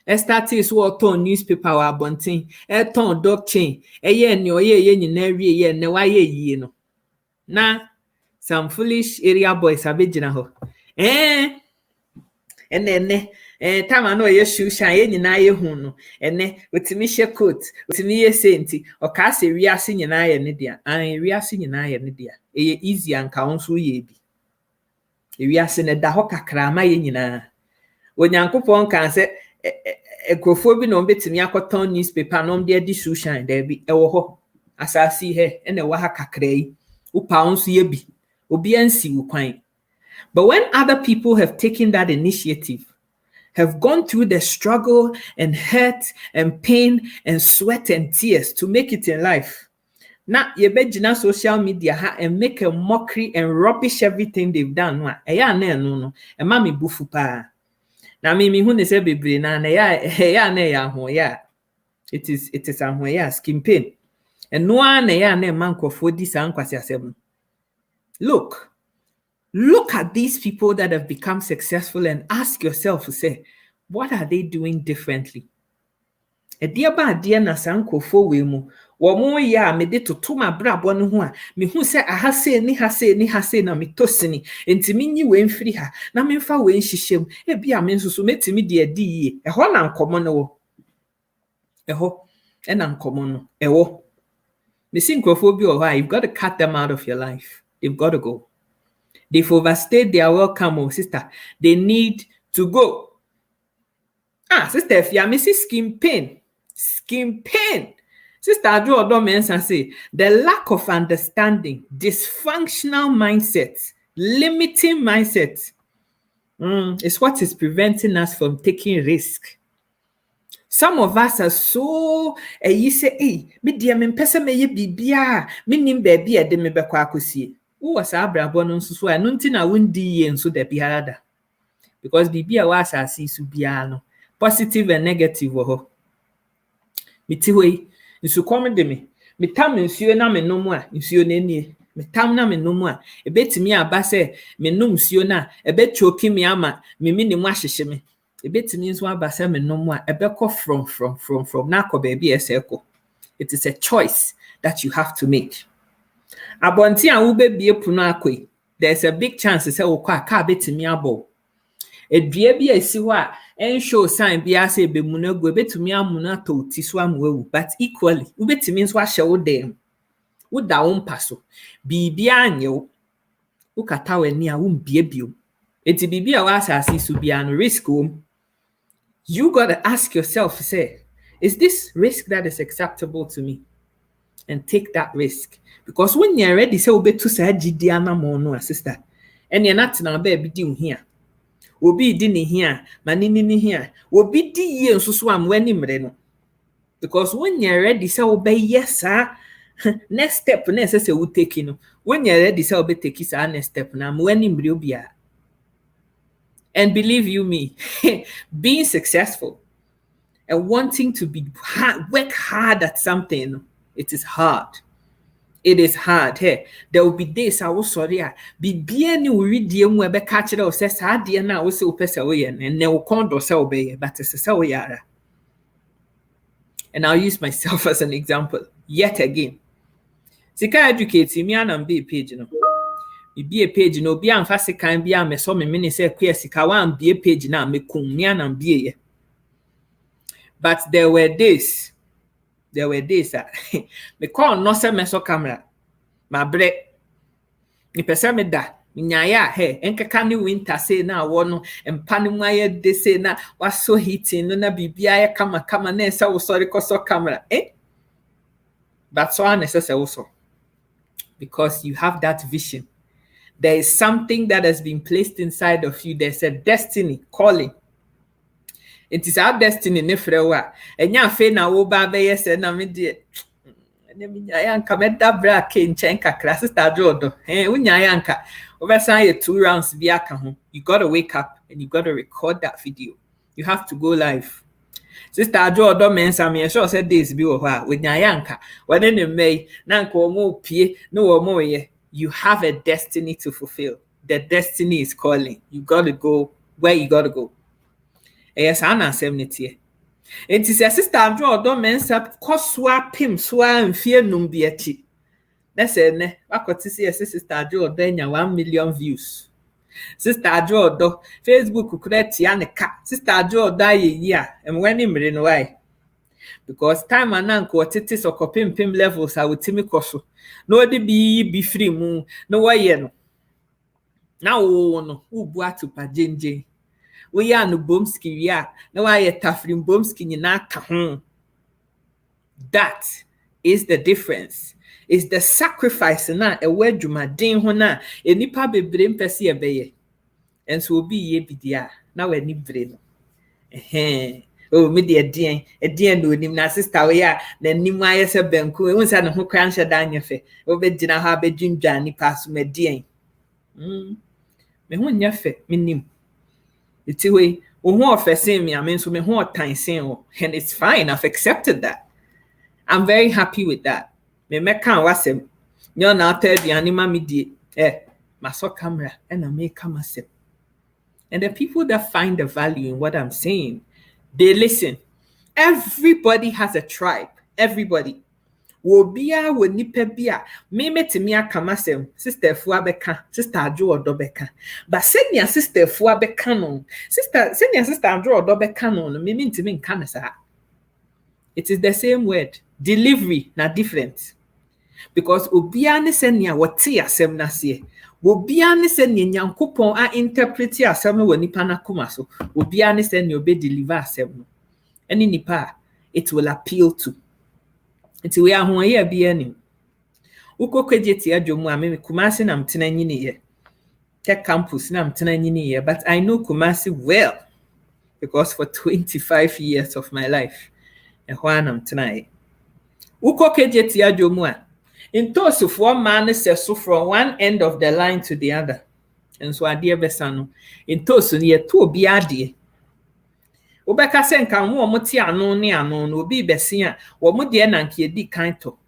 Estatis wo ton newspaper wa bontin. E ton dog chain. E ye ni oye ye ni na wie ye ne wa ye yi no. Na some foolish area boys abegina ho. Ene time no ye shoe shine ye nyina ye hu no ene otimi hye coat otimi ye senti o ka se wiase nyina ye ne dia wiase nyina ye ne dia ye easy anka onso ye bi wiase ne da ho kakra ma ye nyina onyankopon kan se ekofo bi no betimi akoton newspaper no de di shoe shine there bi e wo ho asasi he ene wa ha kakra yi upa onso ye bi obi ansi wo kwan. But when other people have taken that initiative, have gone through the struggle and hurt and pain and sweat and tears to make it in life, now you bejina social media and make a mockery and rubbish everything they've done. No. E ma me bufu pa. Na me hu ne se bebre na ya ho ya. It is ho ya skin pain. And no na ya na man kwofo di sa nkwase asem. Look at these people that have become successful and ask yourself to say, what are they doing differently? E dia ba dia na sankofo we mu. Wo mo ya me de toto ma brabo no ho a me hu se ahase ni hase na me tosini. Enti minyi we mfiri ha na me mfa we nhyehyem. E bia me nsusu metimi de adi yi. E ho na nkomo no wo. E ho e na nkomo no. E wo. Me sinkofo bi o ha, you've got to cut them out of your life. You've got to go. They've overstayed their welcome, oh sister. They need to go. Sister, if you are missing skin pain. Sister, I do other men and say the lack of understanding, dysfunctional mindset, limiting mindset is what is preventing us from taking risk. Some of us are so you say, hey, me dear me pesa me ye bibia, me nim baby e de me be kwa akosie. Who was abrabo no nso so a no ntina wundi ye nso da biara because bibia wa asase su bia no positive and negative wo ho. Miti hoi nsu kom de me tam nsuo na me nom a nsuo na nie me tam na me nom a ebetimi aba se me nom nsuo na ebechoki me ama me minim ahyehye me ebetimi nso aba se me nom a ebekọ from na akọ baby eseko. It is a choice that you have to make. Abonti an wo bebie puno akoi, there's a big chance say wo kwa ka betimi abo. Edua bi asi ho a en show sign bi ase be munagu betumi amuna to tiso amwewu, but equally wo betimi nso ahye wo dem. Wo da wo mpaso. Bibia anye wo. Wo kata wani a wo mbie bio. Enti bibia wa asase su bia no risk wo. You got to ask yourself, say, is this risk that is acceptable to me? And take that risk. Because when you're ready, say obe to say GDana mono sister. And you're not na baby di here. Obi di ni here, manini ni here. Obi di ye so am weni mre no. Because when you're ready, say obey yes sir. Next step next say we take no. When you're ready, say obey take is next step na weni mre obia. And believe you me, being successful and wanting to work hard at something, it is hard. It is hard. Hey, there will be days I was sorry. Be bien you read the we catch it or says hard dear now also pass away and they will condo sell bay, but it's a sell yara. And I'll use myself as an example yet again. Sika educates me and be a page, be a page, be an fast kind be a me so me mini say queer sika one be a page now me kum me and be. But there were days that me call no se me so camera my break ni pese me da nyaya he enkeka ni winter say na wo no empa ni maye de say na waso heating no na bibia ya kama na esa wo sorry koso camera that's so unnecessary also because you have that vision. There is something that has been placed inside of you. There's a destiny calling. It is our destiny nefrewa. Enya fe na wo ba be yes na me de. Enya mi yanka me da bra ke nchen kakra sister Jodo. Unya yanka. Obesan ye 2 rounds bi aka ho. You got to wake up and you got to record that video. You have to go live. Sister Jodo mensa me sure said this bi wo ha. Unya yanka. When in May na nko mo pie no wo mo ye. You have a destiny to fulfill. The destiny is calling. You got to go where you got to go. Yes, I answer it. It is a sister Andrew don't mensa koswa pim swa and fear numbiati. That's it. I could see a sister Andrew then 1 million views. Sister Andrew do Facebook could Tiana sister Andrew die year and when him in why? Because time and uncle titis or pim levels I would Timmy Koso. No de be free moon, no way no. Now no who bought to Pajinji. We are no boomski, ya. No, I a tafrin boomski in a. That is the difference. Is the sacrifice na a word you ma din hona, a nipa be brain percy a bay. And so be ye bidia. Now a nip brain. Oh, me dear no nim na sister we are, then nimaya se benku, once and who cranch a danya fe, over dinner have a ginger ni pass me dear. Me won yafe, minim. It's a way, who facing me, I mean, so me who time saying, and it's fine. I've accepted that. I'm very happy with that. Me can't was him. You're now tell the animal me my so camera, and I make come myself. And the people that find the value in what I'm saying, they listen. Everybody has a tribe. Everybody. Wobia wo nipa bia me metimi akamasem sister fu abeka sister adwo odobeka but senior sister fu abeka no senior sister adwo odobeka no me ntimi nka na sa. It is the same word. Delivery na different because obia ne senior wote asem na se obia ne senior nyankopon a interpret asem wo nipa na koma so obia ne senior be deliver asem no any nipa it will appeal to. It's we are who ye be any. Uko kwejeti adwomu a me Kumasi na mtena nyini ye. Tech campus na mtena nyini ye, but I know Kumasi well because for 25 years of my life, ehwa na mtena ye. Uko kwejeti adwomu a intosu for man so from one end of the line to the other. And so adie besano intosu ni ye to obi ade. Obeka se nka wo moti ano ne ano no obi besi a wo mo de na nke edi kan to.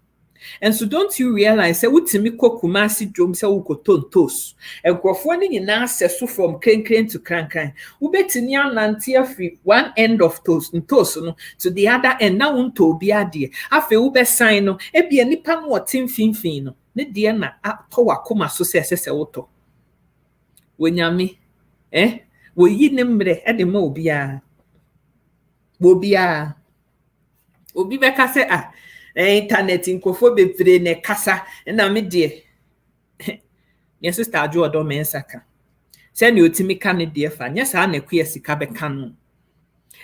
And so don't you realize say wutimi Kumasi drum say wo kotontos enkrofo ne nyina so from krenkren to krankan wo betini anante afri one end of toast no to the other end na wonto obi ade afi wo besan no e bia nipa no wotin finfin no ne de na to wakoma so se woto wonyame wo yi ne mre e de ma obi a Bobia obi beka se internet nkofo befre ne kasa na me de ye sister adwo odo mensaka se ne otimi ka ne de fa nya sa na kwe sika beka no.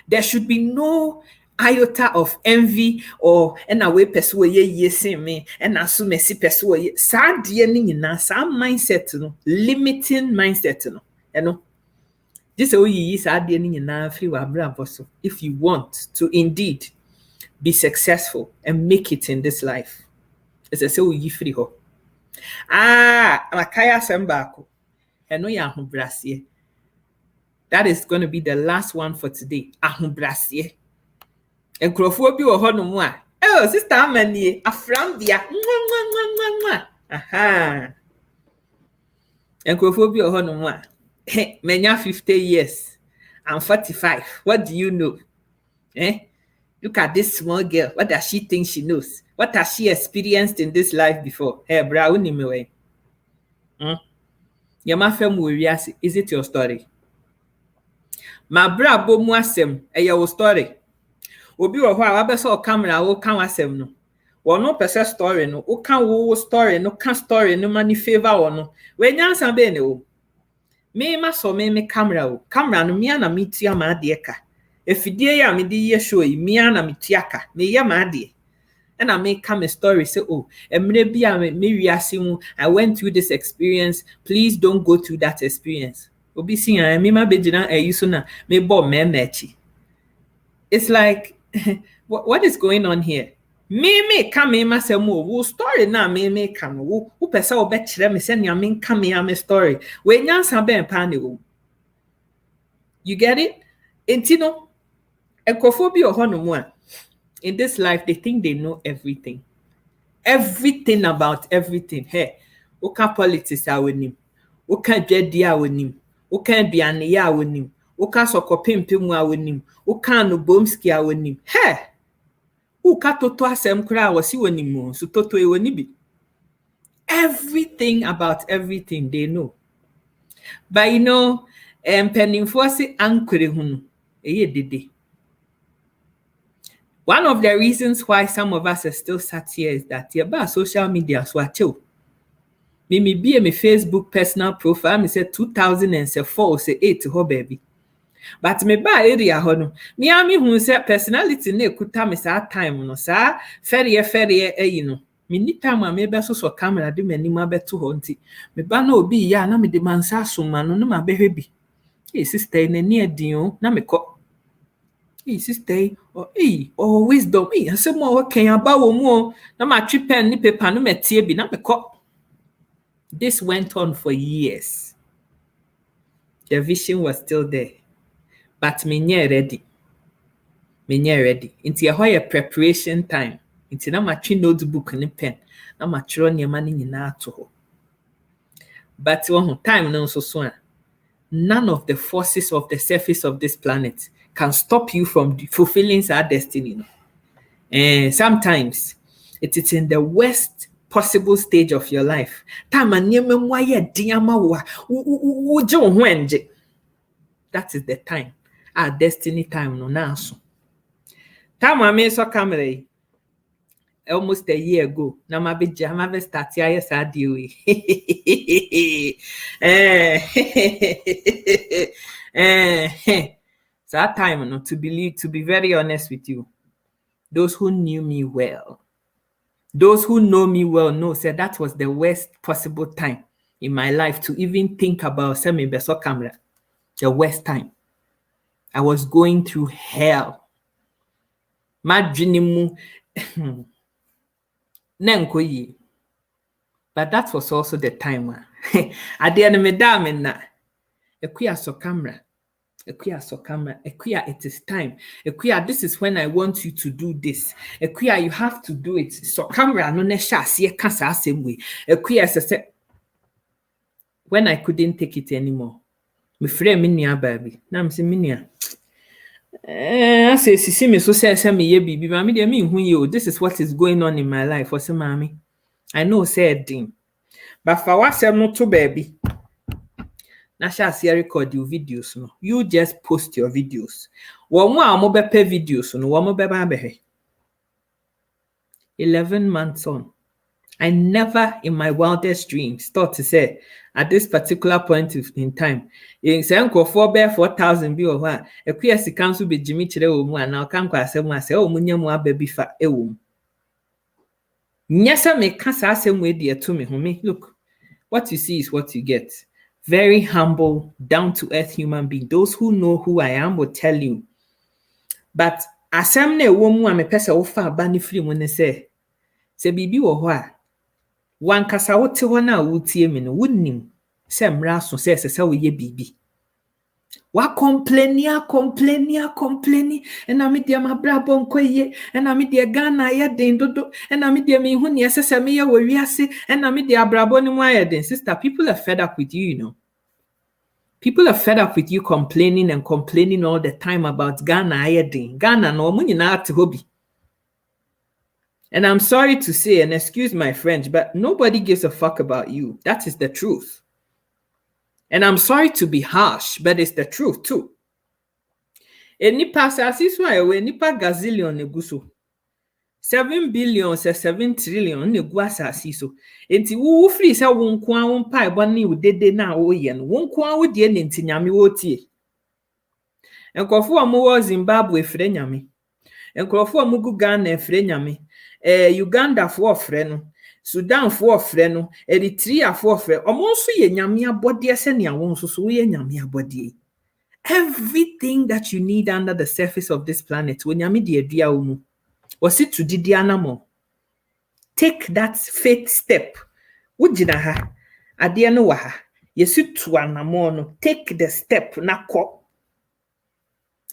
There should be no iota of envy or na we person we ye sin me na so mesi person we sa de ni nyina sa mindset no limiting mindset no this is if you want to indeed be successful and make it in this life. It's a so you free ho. Makaya Sembako. That is going to be the last one for today. Ahumbrasie. Enkrofo bi wo ho no mu a. Oh, sister Amanie, aframbia. Aha. Enkrofo bi wo ho no mu a. Menya 50 years. I'm 45. What do you know? Look at this small girl. What does she think she knows? What has she experienced in this life before? Hey, bra, unimewe. Yama femu wiase, is it your story? Ma bra bo mu asem, your story. Obi wo ho a wabeso camera wo kan asem no. Wo no pese story no, wo kan wo story no, kan story no mani favor wo no. We nyansa be ne wo. Me ma so me camera wo. Camera no mia na mitia ma de ka. Efidie ya me di ye show yi mia na mitia ka. Me ye ma de. And I make come a story say, oh, maybe I went through this experience. Please don't go through that experience. Obi si I me ma bejina eyusuna me bo memechi. It's like what is going on here? Me come ma say mo wo story na me come wo pesa wo be kire me say nya me come me story. We nyansa ben pa ne wo. You get it? Entino ekofobia ohono a. In this life, they think they know everything. Everything about everything. Hey, uka politics awenim. Uka jedi awenim. Uka biane ya awenim. Uka sokopimpimu awenim. Uka no bomski awenim. Hey, uka toto asem kura wasi wenimu. So toto e wenibi. Everything about everything they know. But you know, penninfosi ankure hunu. Eye dede. One of the reasons why some of us are still sat here is that about social media swatcho. Me be my Facebook personal profile, me say 2004 say 8 ho baby. But me ba area ho no. Me ami hu say personality na ekuta me sa time no sa ferry you know. Me ni time me be so camera de mani ma beto ho nti. Me ba na obi ya na me de mansa asoma no ma behwe bi. Hey sister na ni adin o na me ko. Hey, sister, wisdom. I said, more can about more. Now, my trip pen, ni paper, no metie be not me cop. This went on for years. The vision was still there, but me nye ready. Into a higher preparation time. Into na my notebook and pen. Now, my children, your money in to. But one time, no so soon. None of the forces of the surface of this planet can stop you from fulfilling our destiny. And sometimes it is in the worst possible stage of your life. That is the time. Our destiny time no now. Time I made so camera almost a year ago. Now my big jam have started yes I do. So that time, no, to be very honest with you, those who knew me well, those who know me well know said that was the worst possible time in my life to even think about semi beso camera. The worst time. I was going through hell. My dream, but that was also the time. At the end of the day, na so camera. Ekuya, it is time. Ekuya, this is when I want you to do this. Ekuya, you have to do it. So camera no nesha see cancer same way. Ekuya say when I couldn't take it anymore. Me frame me baby. Na me say minia. I say see me so say me ye bibi mami dey me hu you. This is what is going on in my life. For say mami. I know say din. But for what say no to baby. Nasha see record your videos no. You just post your videos. Wo mo a mo be pay videos no, wo mo be ba be 11 months on. I never in my wildest dreams thought to say at this particular point in time, in Sanko 4 bear 4,000 bi o ha, ekuya sika nso be jimi kire wo mu ana kan kwa asem ase o munya mu ababi fa ewo. Nyasa me ka sa asem we de to me ho me. Look, what you see is what you get. Very humble, down-to-earth human being. Those who know who I am will tell you. But asem na ewo mu a me pese wo fa ba ni free mu ne se bibi wo ho a wan kasa wote ho na wotie me no wunnim se mra so se wo ye bibi. Wa complaining, and I mean dear my brabo nkoye, and I mean dear Ghana ya den dodo, and I mean dear me huni asesa me ya wariase, and I mean dear brabo ni mwaya den. Sister, people are fed up with you, you know. People are fed up with you complaining all the time about Ghana ya den. Ghana no muni na ati hobby. And I'm sorry to say, and excuse my French, but nobody gives a fuck about you. That is the truth. And I'm sorry to be harsh, but it's the truth too. Nipa sasi so ayewe nipa gazillion neguso. 7 billion se 7 trillion negu asasi so. Enti wo free say wo nko an wo pa ebo ne wo dede na wo ye no. Wo nko an wo de ne ntinyame wo tie. Enkofo omo wo Zimbabwe frɛ nyame. Enkofo omo gu Ghana frɛ nyame. Uganda fo frɛ no. Sudan fo frɛ no, Eritrea fo frɛ. Omo nso ye nyame abode se ne awon so ye nyame abode. Everything that you need under the surface of this planet, when nyame de adua wo mu, was it to didi anamo. Take that faith step. Wujina ha, ade no wa ha. Yesu to anamo no, take the step na ko.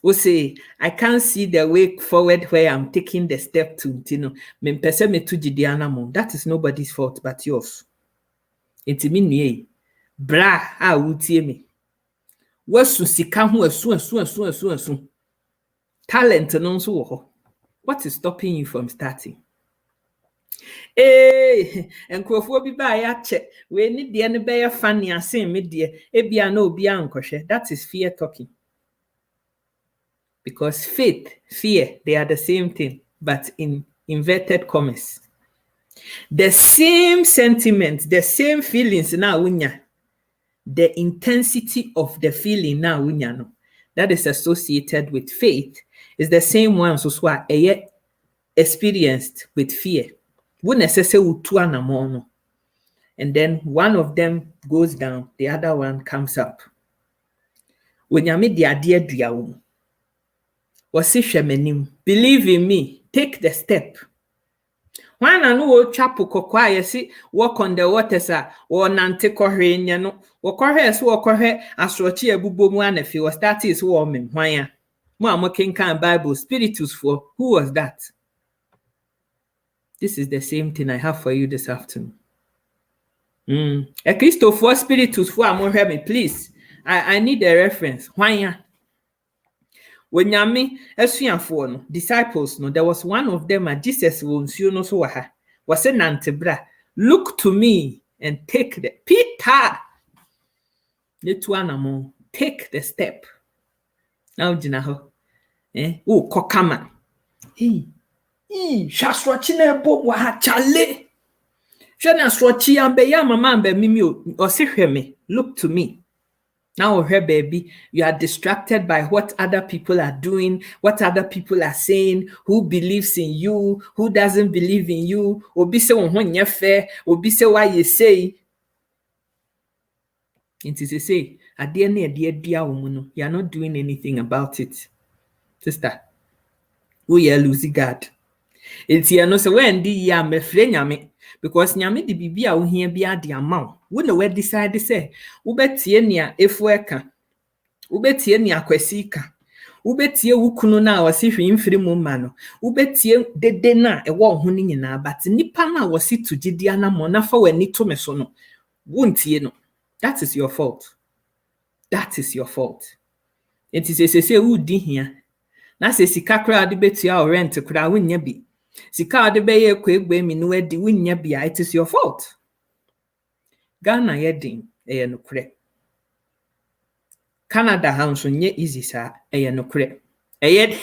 We say, I can't see the way forward where I'm taking the step to, you know, me pese me to jidianamo. That is nobody's fault but yours. Enti mi nue, bra a utie me. Wasu sika hu asu. Talent no so wo. What is stopping you from starting? Enkrofo bi ba ya che, we ni de ne be ya fani asen me de, ebia na obi ankohwe. That is fear talking. Because faith, fear, they are the same thing, but in inverted commas. The same sentiment, the same feelings now unya. The intensity of the feeling now unya no. That is associated with faith is the same one so experienced with fear. And then one of them goes down, the other one comes up. When you meet the idea believe in me, take the step. When I know chapu kokwa yesi walk on the waters or nante kohre nyano wo kohre so wo kohre asrochi ebubo mu anafi was that is warming hwan mo amoken kan Bible spiritus for who was that? This is the same thing I have for you this afternoon. A Christopher spiritus for amohwe me please. I need a reference. Hwan when yami esuafo no disciples no there was one of them Jesus wonsuo no so ha was say nantebra look to me and take the Peter netuanamo take the step now jina ho kokama shasrochi na ebo wa ha chale shana srochi ambe ya mama ambe mimi o se hwe me look to me. Now, her baby, you are distracted by what other people are doing, what other people are saying, who believes in you, who doesn't believe in you. Obi se won ye fair, obi se why you say. It is to say, you are not doing anything about it. Sister, we are losing God. It's here no so when di ya me frɛ nyame because nyame di bibia wo hia bia de amount wo na we decide say wo betie nia efu eka wo betie nia kwasi ka wo betie wo kunu na wo si hwe mfiri mu ma no wo betie dede na ewo ho ni nyina but nipa na wo si to gidi anamo na fa wani to me so no wo ntie no. That is your fault. That is your fault. It is say wo di hia na se sika kra de betua o rent kra wo nya bi. Sika de beye kwegbe mi no edi wunya bia. It is your fault. Ghana yedin eye no kure. Canada ha nso nye easy sa eye no kure. Eye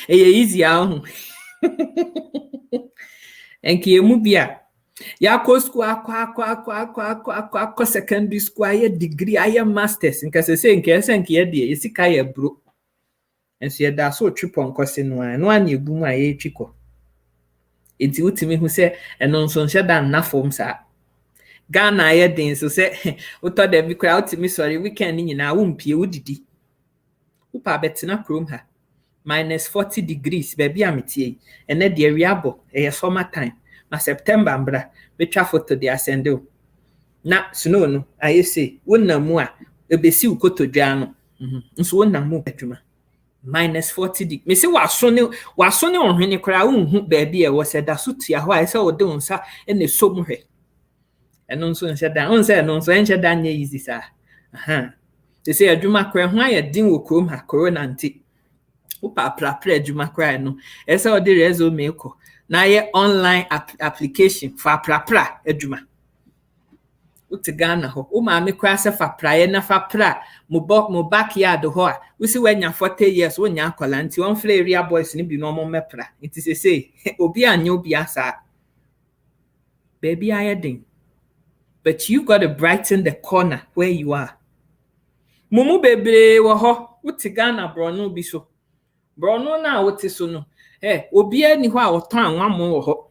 easy ahụ. Enki emu bia. Ya ko school akwa secondary school aye degree aye masters nka se nke ye de esika ye bro. Enso ye da so twepon kwose no an ebu mu aye twiko. Enti utimi hu se eno nso nhyɛ da na fom sa Ghana ye den so se uto da bi kwa utimi sorry weekend nyina wo mpie wudidi upa betina krom ha -40 degrees baby ametie ene de awiabo summer time na September mbra betwa photo de asende na snow no aye se wona mu a ebesi ukotodwa no nso wonam mu adwuma minus 40 degree me say waso ne ohwene kora unhu ba bia wo se da so tua ho a se wo de unsa na som hwe eno nso nhyɛ da unse eno nso enhyɛ da nya easy sa they say adwuma kora ho aye din wo krom ha corona nti wo pa pra adwuma kora no e se wo de resume ko na ye online application fa pra adwuma uti Ghana ho o ma me kura se fa praye na fa pra mo backyard ho a we si wanya 40 years wo nya akola nti won fla area boys ni bi no mo mepra nti se obi anya obi asa baby ayedin but you got to brighten the corner where you are mumu bebre wo ho uti Ghana brono bi so brono na wote so no obi ani ho a woton anwamo wo ho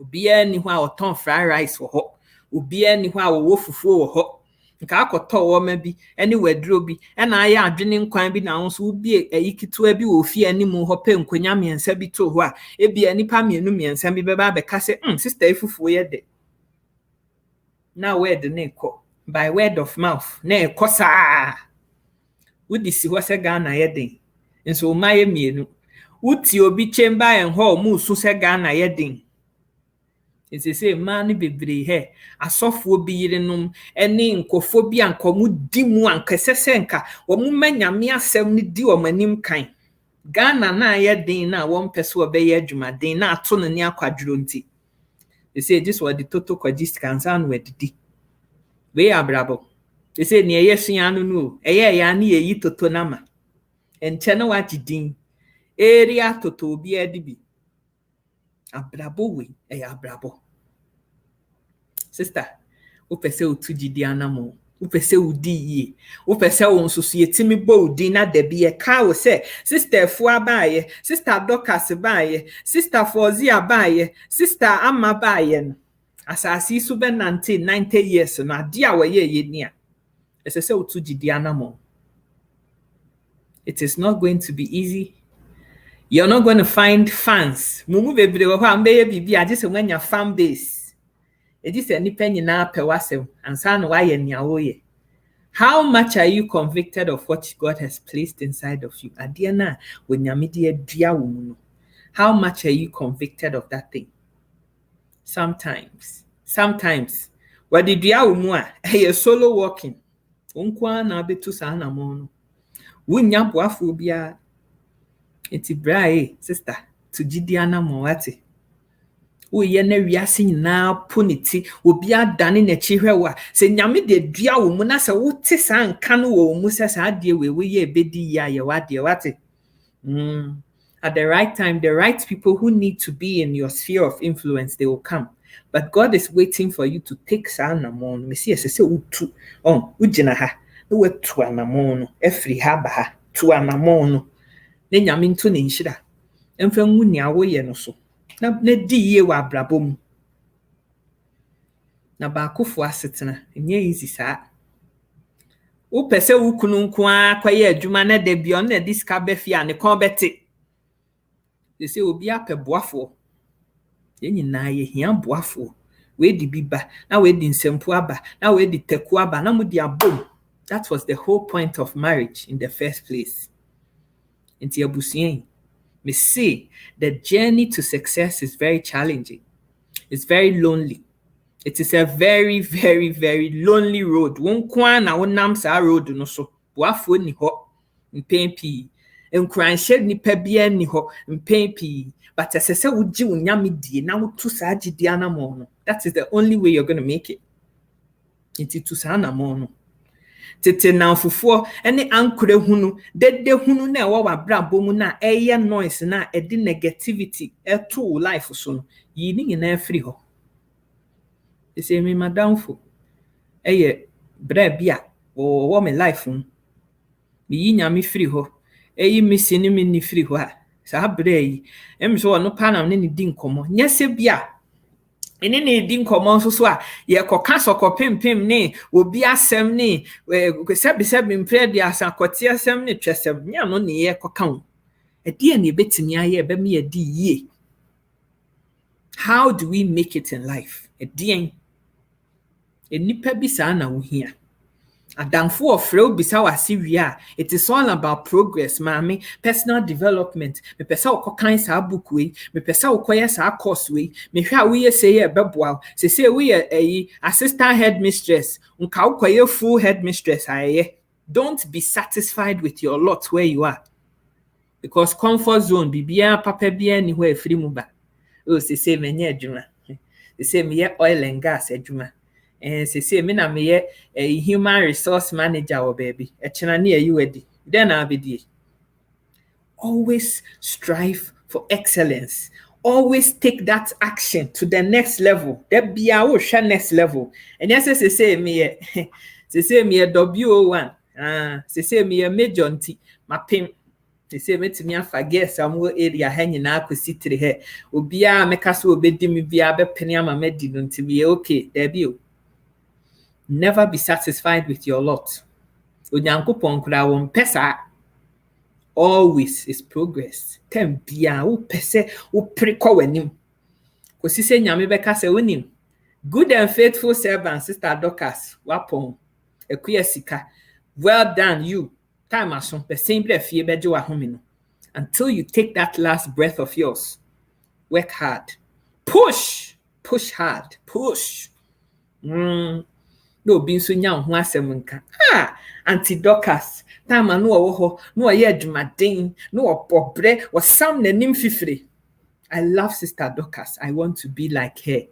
obi ani ho a woton fried rice wo ho obi ani ho a wo fufuo wo ho nka akọtọ wo ma bi ene waduro bi na aya adwene nkwan bi na nso ubi ayikitoa bi wo fie animu ho pe nkonya miensa bi to ho a ebi anipa mienu miensa bi beba beka se sister efufuo ye de na word na ekọ by word of mouth na ekọ saa wudi si ho se Ghana ye den nso o maye mienu uti obi chamber en ho mu su se Ghana ye den ese se man bebre he asofo bi yirenum ene nkofo bi ankomu di mu ankesese nka wo mu manyame asem ni di wo manim kan Ghana na ye den na wo mpese wo be ye adwuma den na ato no ni akwadwuro nti ese this was the total cogiscansa no wedidi we abrabo ese ni eye sua no no eye ya na yi toto na ma enche na wagidin area toto bi adibi abrabo we abrabo sister upese utujidi anamo upese udiye upese wonsusu yetimi bo udi na debi e ka wo se sister fu abaye sister Dorcas baye sister Fozi abaye sister Amma baye asasi su be 90 years no ade a waye ye ese utujidi anamo it is not going to be easy. You're not going to find fans. Mumu bebre wo ha mbeye bibi age se wanya fan base. Eji se nipa nyina pe wasem ansa no waye nia wo ye. How much are you convicted of what God has placed inside of you? Ade na wonyame de adua wo mu no. How much are you convicted of that thing? Sometimes what the dua wo mu a e solo walking. Onkwa na betu sa na mo no. Wonya boafo bia eti brae sister to gidiana mowate wo ye na wiase nyina poniti obi adane na chihwe wa se nyame de dua wo mu na se wote sa nka no wo mu se sa de we ye bedi ya ye wade wate at the right time the right people who need to be in your sphere of influence they will come, but God is waiting for you to take sanamon me see se utu ugina ha no wetu anamon no efri ha ba ha tu anamon no ne nyame nto ne nhira emfa nwu ni awoye no so na di ye wa brabom na ba akofo asetena enye easy saa wo pese wo kunu nko akwaye adwuma na da bi on na diska befia ne kon bete they say obi apeboafo yenyi na ye hia boafo we di biba na we di nsempo aba na we di teku aba na mu di abom. That was the whole point of marriage in the first place. Inti abusien me say the journey to success is very challenging. It's very lonely. It is a very, very, very lonely road. Won kwa na wonam sa road no so. Boafo ni ho mpempi. Enkranhye nipa bia ni ho mpempi. But asese wuji unyame die na wutu sa gidi anamo no. That is the only way you're going to make it. Inti tu sa anamo no. Tete na fufuo ene ankure hunu dede hunu na ewo wa brabo mu na eye noise na edi negativity to life so no yi ni na free ho. Ese me madamfo eye bra bia wo me life mi yi nyame free ho eyi misi ni mi ni free ho a sa bra yi em so no pa na ne di nkomo nyese bia ene ne di nkomo so a ye koka sokopempem ne obi asem ne sebi mpre dia asakote asem ne twesem nya no ne ye koka ho ade ne betimi aye be me ye di ye. How do we make it in life? Ade enipa bi sa na wo hia Adamfo of Freo Bisawa Syria. It is all about progress, mommy. Personal development. Me pesa ukokan sa book we. Me pesa ukoya sa course we. Me hwa we say a bebwa. Say we a assistant headmistress. Unka ukoya full headmistress aye. Don't be satisfied with your lot where you are. Because comfort zone bibia papa bia ni ho afiri mu ba. Oh say me nya adwuma. Say me oil and gas adwuma. And say me na me a human resource manager or baby. A china near you ready. Then I'll be there. Always strive for excellence. Always take that action to the next level. That be our next level. And yes, say me a W01. Say me a major my pim. They say me to me forget some area hanging na kwesitire he. Obia meka so obedi me bia be penny ama medi no to be okay. There be. Never be satisfied with your lot. Onyankopon kura won pesa. Always is progress. Tem bia wo pese wo preko wanim. Kosi se nyame beka se wonim. Good and faithful servant, Sister Dorcas. Wapon. Ekuya sika. Well done, you. Time ason. The same breath ye beje wa home. Until you take that last breath of yours. Work hard. Push. Push hard. Push. No bin so nya ho asem nka. Auntie Dorcas. Time no wo ho. No ye adwumaden. No opobre. Was sam nanim fifiri. I love Sister Dorcas. I want to be like her.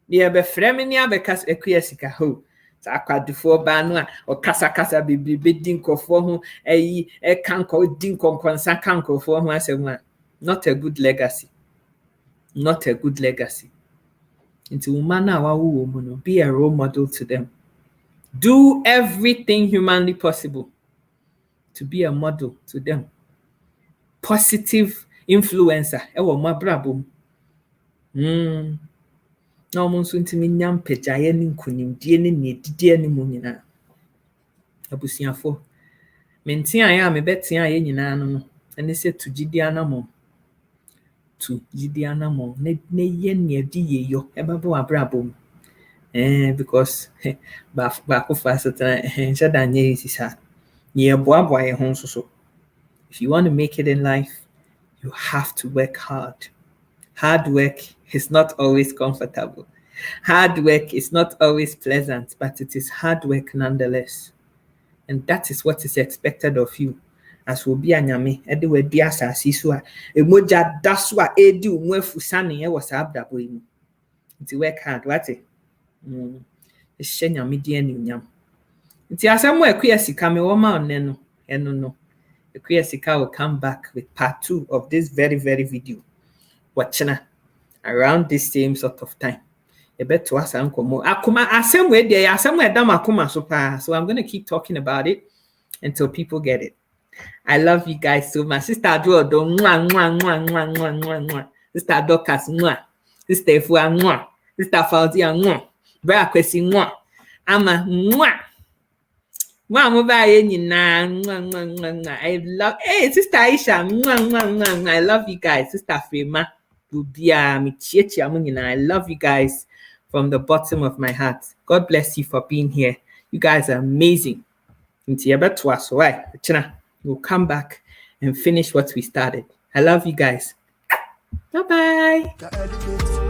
Dear be fremi abekas ekuya sika ho. Sa akwadufo ba no a o kasa bibi dinkofo ho e kanko dinkonkonsa kankofo ho asem a. Not a good legacy. Not a good legacy. Into woman now, be a role model to them. Do everything humanly possible to be a model to them. Positive influencer. Ewo mabrabo. No monso ntimi nyam pejaye ni nkunimdie ni nedidie ni mu nyina. Abusiafo. Mentia ya me betia ye nyina no. Ene se tugidi anamo. To Gideana mo ne yen ye di ye yo ebabo abrabo because ba ko fasata shada nye sisa ye boa ye hon so. If you want to make it in life, you have to work hard. Hard work is not always comfortable. Hard work is not always pleasant, but it is hard work nonetheless. And that is what is expected of you. As will be anyame, ede we di asasi so a emoja daso a edi umu efusane e was abdabo yi. Nti work hard, what e? Ehye nyame di anunyam. Nti asemo ekuya sika me wo ma onne no, eno no. Ekuya sika will come back with part 2 of this very video. Watchina around this same sort of time. E beto asankomo. Akuma asemo e dey asemo e dam akuma so pa. So I'm going to keep talking about it until people get it. I love you guys so much. Sister Aduodo, Sister Dorcas, Sister Efua, Sister Fauzia, Bra Kwesi, Ama, Mama ba na. I love. Hey, Sister Aisha, I love you guys. Sister Frema, Lubia, Michiechi, Amunina. I love you guys from the bottom of my heart. God bless you for being here. You guys are amazing. We'll come back and finish what we started. I love you guys. Bye-bye.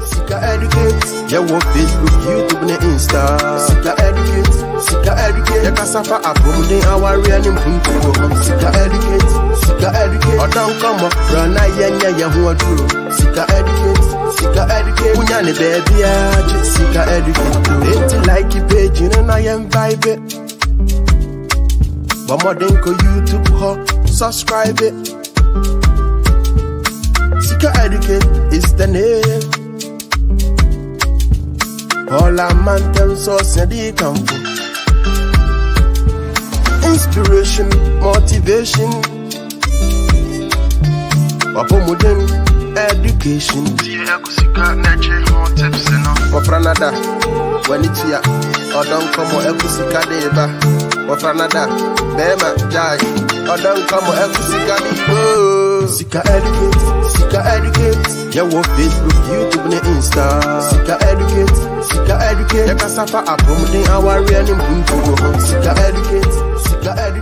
Sika educate. Yeah, what Facebook, YouTube, and Insta. Sika educate. Yeah, Kasafa, Abumu, our real name. Sika educate. Or don't come up, run, yeah, who are true. Sika educate. Unyane, baby, Sika educate. Ain't like you page, you know, I am vibe. One more than go YouTube, subscribe it. Sika Educate is the name. All our man them source and they come from. Inspiration, motivation. Wapomodern education. Wafranada, Wanitia, or don't come or Ekusika deba. Wafranada, Bema, Jai, or don't come or Ekusika deba. Sika Educate. Yeah, what Facebook, YouTube, and Insta. Sika educate. Yeah, Kasafa, I'm promoting our real name. Sika educate.